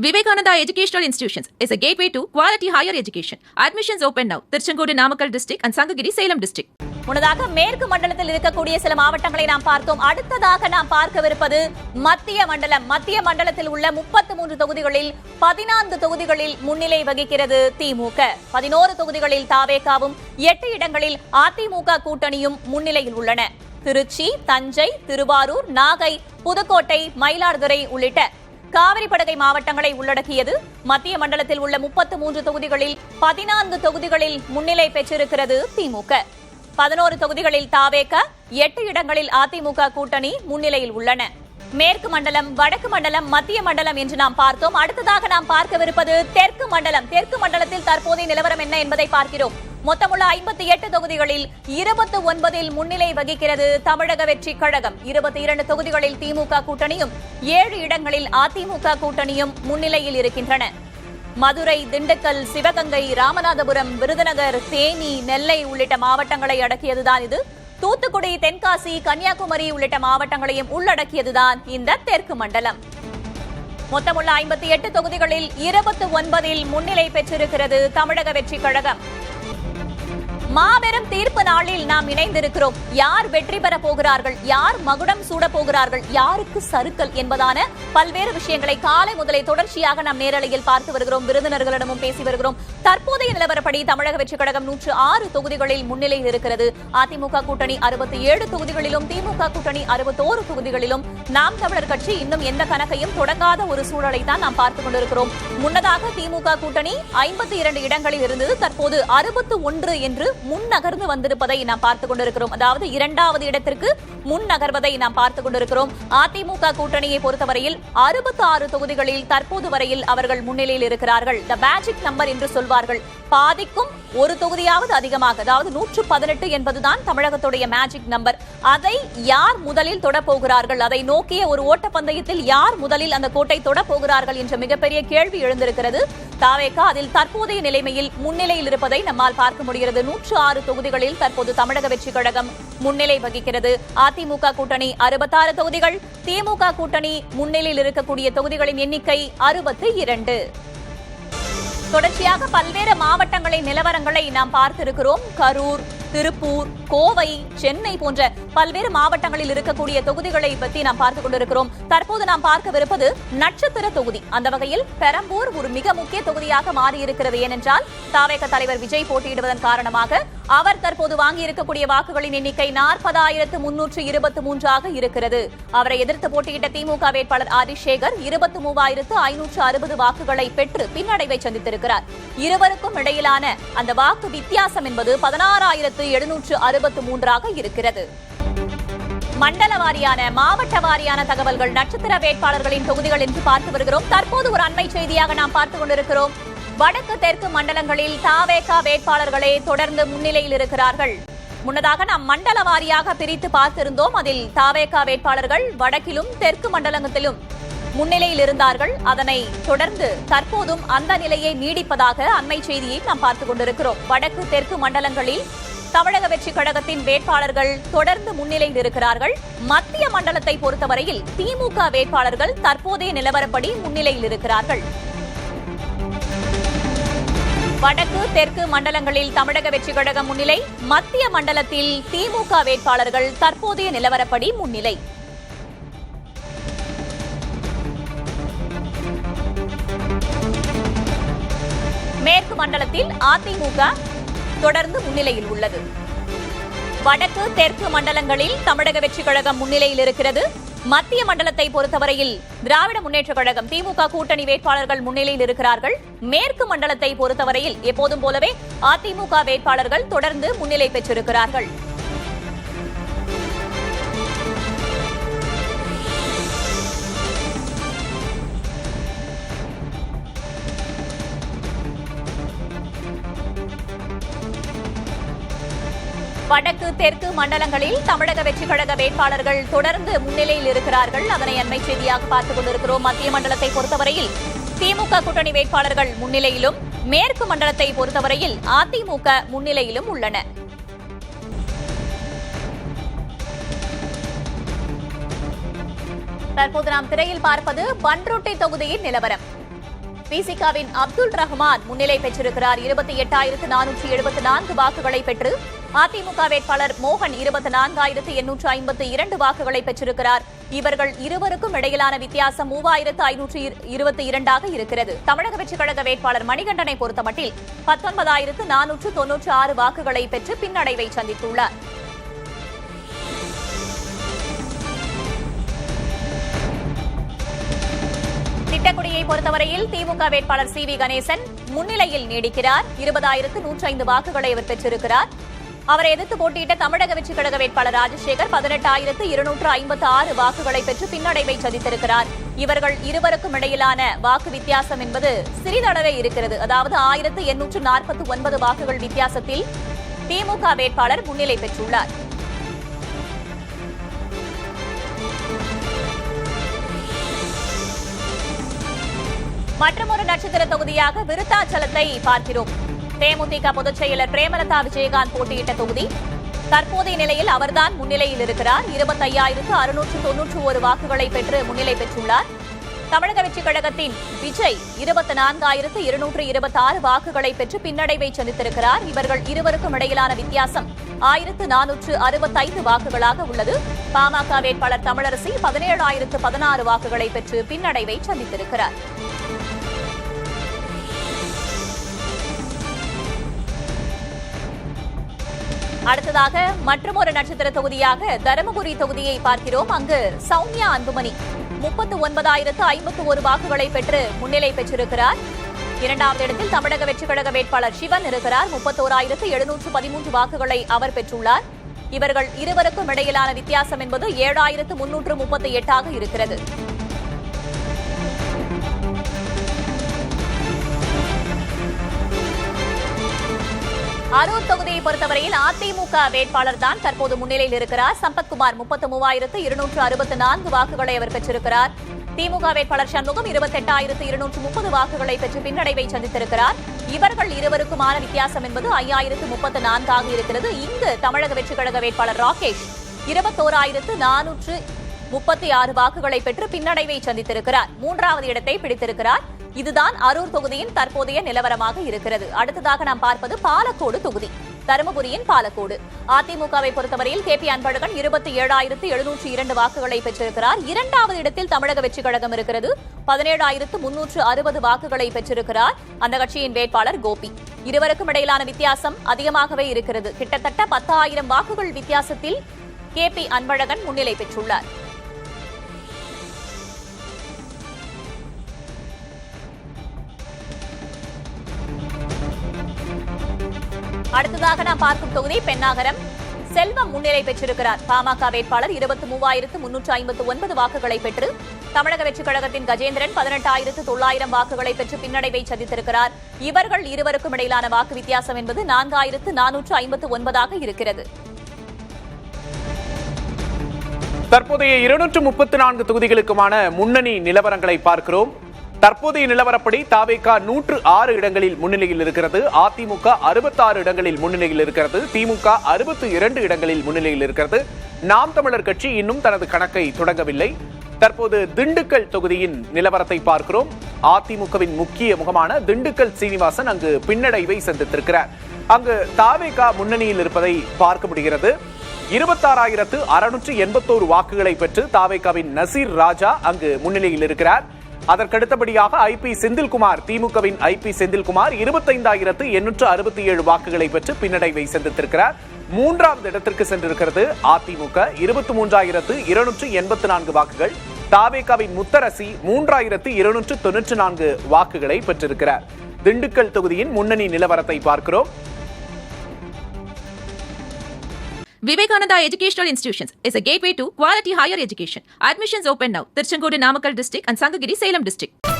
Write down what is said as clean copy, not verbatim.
Vivekananda Educational Institutions is a gateway to quality higher education. Admissions open now. Tirchenkodu Namakkal district and Sangagiri Salem district. முன்னதாக மேற்கு மண்டலத்தில் இருக்கக்கூடிய சில மாவட்டங்களை நாம் பார்த்தோம். அடுத்ததாக நாம் பார்க்கவிருப்பது மத்திய மண்டலம். மத்திய மண்டலத்தில் உள்ள 33 தொகுதிகளில் 14 தொகுதிகளில் முன்னிலை வகிக்கிறது திமுக. 11 தொகுதிகளில் தாவேகாவும் 8 இடங்களில் அதிமுக கூட்டணியும் முன்னிலையில் உள்ளன. திருச்சி, தஞ்சை, திருவாரூர், நாகை, புதுக்கோட்டை, மயிலாடுதுறை உள்ளிட்ட காவிரிப்படகை மாவட்டங்களை உள்ளடக்கியது. மத்திய மண்டலத்தில் உள்ள 33 தொகுதிகளில் 14 தொகுதிகளில் முன்னிலை பெற்றிருக்கிறது திமுக. 11 தொகுதிகளில் தாவேக, 8 இடங்களில் அதிமுக கூட்டணி முன்னிலையில் உள்ளன. மேற்கு மண்டலம், வடக்கு மண்டலம், மத்திய மண்டலம் என்று நாம் பார்த்தோம். அடுத்ததாக நாம் பார்க்கவிருப்பது தெற்கு மண்டலம். தெற்கு மண்டலத்தில் தற்போதைய நிலவரம் என்ன என்பதை பார்க்கிறோம். மொத்தமுள்ள 58 தொகுதிகளில் 29 முன்னிலை வகிக்கிறது தமிழக வெற்றி கழகம். 22 தொகுதிகளில் திமுக கூட்டணியும் 7 இடங்களில் அதிமுக கூட்டணியும் முன்னிலையில் இருக்கின்றன. மதுரை, திண்டுக்கல், சிவகங்கை, ராமநாதபுரம், விருதுநகர், தேனி, நெல்லை உள்ளிட்ட மாவட்டங்களை அடக்கியதுதான் இது. தூத்துக்குடி, தென்காசி, கன்னியாகுமரி உள்ளிட்ட மாவட்டங்களையும் உள்ளடக்கியதுதான் இந்த தெற்கு மண்டலம். மொத்தமுள்ள 58 தொகுதிகளில் 29 முன்னிலை பெற்றிருக்கிறது தமிழக வெற்றி கழகம். மாபெரும் தீர்ப்பு நாளில் நாம் இணைந்திருக்கிறோம். யார் வெற்றி பெற போகிறார்கள், யார் மகுடம் சூட போகிறார்கள், யாருக்கு சறுக்கல் என்பதான பல்வேறு விஷயங்களை காலை முதலே தொடர்ச்சியாக நாம் நேரலையில் பார்த்து வருகிறோம். விருந்தினர்களிடமும் பேசி வருகிறோம். தற்போதைய நிலவரப்படி தமிழக வெற்றி கழகம் 106 தொகுதிகளில் முன்னிலையில் இருக்கிறது. அதிமுக கூட்டணி 67 தொகுதிகளிலும், திமுக கூட்டணி 61 தொகுதிகளிலும். நாம் தமிழர் கட்சி இன்னும் எந்த கணக்கையும் தொடங்காத ஒரு சூழலை தான் நாம் பார்த்துக் கொண்டிருக்கிறோம். முன்னதாக திமுக கூட்டணி 52 இடங்களில் இருந்தது. தற்போது 61 என்று முன் நகர்ந்து வந்திருப்பதை நாம் பார்த்துக் கொண்டிருக்கிறோம். அதாவது 2வது இடத்திற்கு முன் நகர்வதை நாம் பார்த்துக் கொண்டிருக்கிறோம். அதிமுக கூட்டணியை பொறுத்தவரையில் 66 தொகுதிகளில் தற்போது வரையில் அவர்கள் முன்னிலையில் இருக்கிறார்கள். த மேஜிக் நம்பர் என்று சொல்வார்கள். பாதிக்கும் ஒரு தொகுதியாவது அதிகமாக, அதாவது 118 என்பதுதான் தமிழகத்துடைய மேஜிக் நம்பர். அதை யார் முதலில் தொடப்போகிறார்கள், அதை நோக்கிய ஒரு ஓட்டப்பந்தயத்தில் யார் முதலில் அந்த கோட்டை தொடப்போகிறார்கள் என்ற மிகப்பெரிய கேள்வி எழுந்திருக்கிறது. தாவேகா அதில் தற்போதைய நிலைமையில் முன்னிலையில் இருப்பதை நம்மால் பார்க்க முடிகிறது. 106 தொகுதிகளில் தற்போது தமிழக வெற்றி கழகம் முன்னிலை வகிக்கிறது. அதிமுக கூட்டணி 66 தொகுதிகள், திமுக கூட்டணி முன்னிலையில் இருக்கக்கூடிய தொகுதிகளின் எண்ணிக்கை 62. தொடர்ச்சியாக பல்வேறு மாவட்டங்களின் நிலவரங்களை நாம் பார்த்திருக்கிறோம். கரூர், திருப்பூர், கோவை, சென்னை போன்ற பல்வேறு மாவட்டங்களில் இருக்கக்கூடிய தொகுதிகளை பற்றி நாம் பார்த்துக் கொண்டிருக்கிறோம். தற்போது நாம் பார்க்கவிருப்பது நட்சத்திர தொகுதி. அந்த வகையில் பெரம்பூர் ஒரு மிக முக்கிய தொகுதியாக மாறியிருக்கிறது. ஏனென்றால் தாவேக தலைவர் விஜய் போட்டியிடுவதன் காரணமாக அவர் தற்போது வாங்கி இருக்கக்கூடிய வாக்குகளின் எண்ணிக்கை 40,323 இருக்கிறது. அவரை எதிர்த்து போட்டியிட்ட திமுக வேட்பாளர் ஆதிசேகர் 23,560 வாக்குகளை பெற்று பின்னடைவை சந்தித்திருக்கிறார். இருவருக்கும் இடையிலான அந்த வாக்கு வித்தியாசம் என்பது 16,763 இருக்கிறது. மண்டல வாரியான, மாவட்ட வாரியான தகவல்கள், நட்சத்திர வேட்பாளர்களின் தொகுதிகள் என்று பார்த்து வருகிறோம். தற்போது ஒரு அண்மை செய்தியாக நாம் பார்த்துக் கொண்டிருக்கிறோம். வடக்கு தெற்கு மண்டலங்களில் தாவேகா வேட்பாளர்களே தொடர்ந்து முன்னிலையில் இருக்கிறார்கள். முன்னதாக நாம் மண்டல வாரியாக பிரித்து பார்த்திருந்தோம். அதில் தாவேகா வேட்பாளர்கள் வடக்கிலும் தெற்கு மண்டலத்திலும் முன்னிலையில் இருந்தார்கள். அதனை தொடர்ந்து தற்போதும் அந்த நிலையை நீடிப்பதாக அண்மை செய்தியை நாம் பார்த்துக் கொண்டிருக்கிறோம். வடக்கு தெற்கு மண்டலங்களில் தமிழக வெற்றி கழகத்தின் வேட்பாளர்கள் தொடர்ந்து முன்னிலையில் இருக்கிறார்கள். மத்திய மண்டலத்தை பொறுத்தவரையில் திமுக வேட்பாளர்கள் தற்போதைய நிலவரப்படி முன்னிலையில் இருக்கிறார்கள். வடக்கு தெற்கு மண்டலங்களில் தமிழக வெற்றி கழகம் முன்னிலை, மத்திய மண்டலத்தில் திமுக வேட்பாளர்கள் தற்போதைய நிலவரப்படி முன்னிலை. மேற்கு மண்டலத்தில் அதிமுக தொடர்ந்து முன்னிலையில் உள்ளது. வடக்கு தெற்கு மண்டலங்களில் தமிழக வெற்றி கழகம் முன்னிலையில் இருக்கிறது. மத்திய மண்டலத்தை பொறுத்தவரையில் திராவிட முன்னேற்ற கழகம், திமுக கூட்டணி வேட்பாளர்கள் முன்னிலையில் இருக்கிறார்கள். மேற்கு மண்டலத்தை பொறுத்தவரையில் எப்போதும் போலவே அதிமுக வேட்பாளர்கள் தொடர்ந்து முன்னிலை பெற்றிருக்கிறார்கள். வடக்கு தெற்கு மண்டலங்களில் தமிழக வெற்றி கழக வேட்பாளர்கள் தொடர்ந்து முன்னிலையில் இருக்கிறார்கள். அதனை அண்மை செய்தியாக பார்த்துக் கொண்டிருக்கிறோம். மத்திய மண்டலத்தை பொறுத்தவரையில் திமுக கூட்டணி வேட்பாளர்கள் முன்னிலையிலும், மேற்கு மண்டலத்தை பொறுத்தவரையில் அதிமுக முன்னிலையிலும் உள்ளன. தற்போது நாம் திரையில் பார்ப்பது பண்ருட்டி தொகுதியின் நிலவரம். பிசிகாவின் அப்துல் ரஹ்மான் முன்னிலை பெற்றிருக்கிறார். 28,474 வாக்குகளை பெற்று அதிமுக வேட்பாளர் மோகன் 24,852 வாக்குகளை பெற்றிருக்கிறார். இவர்கள் இருவருக்கும் இடையிலான வித்தியாசம் 3,522 இருக்கிறது. தமிழக வெற்றிக் கழக வேட்பாளர் மணிகண்டனை பொறுத்தமட்டில் 19,496 வாக்குகளை பெற்று பின்னடைவை சந்தித்துள்ளார். திட்டக்குடியை பொறுத்தவரையில் திமுக வேட்பாளர் சி.வி. கணேசன் முன்னிலையில் நீடிக்கிறார். 20,105 வாக்குகளை அவர் பெற்றிருக்கிறார். அவரை எதிர்த்து போட்டியிட்ட தமிழக வெற்றிக் கழக வேட்பாளர் ராஜசேகர் 18,256 வாக்குகளை பெற்று பின்னடைவை சந்தித்திருக்கிறார். இவர்கள் இருவருக்கும் இடையிலான வாக்கு வித்தியாசம் என்பது சிறிதளவே இருக்கிறது. அதாவது 1,849 வாக்குகள் வித்தியாசத்தில் திமுக வேட்பாளர் முன்னிலை பெற்றுள்ளார். மற்றொரு நட்சத்திர தொகுதியாக விருத்தாச்சலத்தை பார்க்கிறோம். தேமுதிக பொதுச் செயலர் பிரேமலதா விஜயகாந்த் போட்டியிட்ட தொகுதி. தற்போதைய நிலையில் அவர்தான் முன்னிலையில் இருக்கிறார். 25,691 வாக்குகளை பெற்று முன்னிலை பெற்றுள்ளார். தமிழக வெற்றிக் கழகத்தின் விஜய் 24,226 வாக்குகளை பெற்று பின்னடைவை சந்தித்திருக்கிறார். இவர்கள் இருவருக்கும் இடையிலான வித்தியாசம் 1,465 வாக்குகளாக உள்ளது. பாமக வேட்பாளர் தமிழரசி 17,016 வாக்குகளை பெற்று பின்னடைவை சந்தித்திருக்கிறார். அடுத்ததாக மற்றொரு நட்சத்திர தொகுதியாக தருமபுரி தொகுதியை பார்க்கிறோம். அங்கு சௌமியா அன்புமணி 39,051 வாக்குகளை பெற்று முன்னிலை பெற்றிருக்கிறார். இரண்டாவது இடத்தில் தமிழக வெற்றிக் கழக வேட்பாளர் சிவன் இருக்கிறார். 31,713 வாக்குகளை அவர் பெற்றுள்ளார். இவர்கள் இருவருக்கும் இடையிலான வித்தியாசம் என்பது 7,338 இருக்கிறது. அரூர் தொகுதியை பொறுத்தவரையில் அதிமுக வேட்பாளர் தான் தற்போது முன்னிலையில் இருக்கிறார். சம்பத்குமார் 33,264 வாக்குகளை அவர் பெற்றிருக்கிறார். திமுக வேட்பாளர் சண்முகம் 28,230 வாக்குகளை பெற்று பின்னடைவை சந்தித்திருக்கிறார். இவர்கள் இருவருக்குமான வித்தியாசம் என்பது 5,034 இருக்கிறது. இங்கு தமிழக வெற்றிக் கழக வேட்பாளர் ராகேஷ் 21,436 வாக்குகளை பெற்று பின்னடைவை சந்தித்திருக்கிறார். மூன்றாவது இடத்தை பிடித்திருக்கிறார். இதுதான் அரூர் தொகுதியின் தற்போதைய நிலவரமாக இருக்கிறது. அடுத்ததாக நாம் பார்ப்பது பாலக்கோடு தொகுதி. தருமபுரியின் பாலக்கோடு. அதிமுகவை பொறுத்தவரையில் கே.பி. அன்பழகன் 27,702 வாக்குகளை பெற்றிருக்கிறார். இரண்டாவது இடத்தில் தமிழக வெற்றிக் கழகம் இருக்கிறது. 17,360 வாக்குகளை பெற்றிருக்கிறார் அந்த கட்சியின் வேட்பாளர் கோபி. இருவருக்கும் இடையிலான வித்தியாசம் அதிகமாகவே இருக்கிறது. கிட்டத்தட்ட 10,000 வாக்குகள் வித்தியாசத்தில் கே.பி. அன்பழகன் முன்னிலை பெற்றுள்ளார். அடுத்ததாக நாம் பார்க்கும் தொகுதி பென்னாகரம். செல்வம் முன்னிலை பெற்றிருக்கிறார். பாமக வேட்பாளர் 23,359 வாக்குகளை பெற்று தமிழக வெற்றிக் கழகத்தின் கஜேந்திரன் 18,900 வாக்குகளை பெற்று பின்னடைவை சந்தித்திருக்கிறார். இவர்கள் இருவருக்கும் இடையிலான வாக்கு வித்தியாசம் என்பது 4,459 இருக்கிறது. தற்போதைய 234 தொகுதிகளுக்குமான முன்னணி நிலவரங்களை பார்க்கிறோம். தற்போதைய நிலவரப்படி தாவேக 106 இடங்களில் முன்னிலையில் இருக்கிறது. அதிமுக 66 இடங்களில் முன்னிலையில் இருக்கிறது. திமுக 62 இடங்களில் முன்னிலையில் இருக்கிறது. நாம் தமிழர் கட்சி இன்னும் தனது கணக்கை தொடங்கவில்லை. தற்போது திண்டுக்கல் தொகுதியின் நிலவரத்தை பார்க்கிறோம். அதிமுகவின் முக்கிய முகமான திண்டுக்கல் சீனிவாசன் அங்கு பின்னடைவை சந்தித்திருக்கிறார். அங்கு தாவேக முன்னணியில் இருப்பதை பார்க்க முடிகிறது. 26,681 வாக்குகளை பெற்று தாவேகாவின் நசீர் ராஜா அங்கு முன்னிலையில் இருக்கிறார். அதற்கடுத்தபடியாக ஐ.பி. செந்தில்குமார், திமுகவின் ஐ.பி. செந்தில்குமார் 25,867 வாக்குகளை பெற்று பின்னடைவை சந்தித்திருக்கிறார். மூன்றாவது இடத்திற்கு சென்றிருக்கிறது அதிமுக 23,284 வாக்குகள். தாவேகாவின் முத்தரசி 3,294 வாக்குகளை பெற்றிருக்கிறார். திண்டுக்கல் தொகுதியின் முன்னணி நிலவரத்தை பார்க்கிறோம். Vivekananda Educational Institutions is a gateway to quality higher education. Admissions open now. Tirchangodu Namakkal district and Sangagiri Salem district.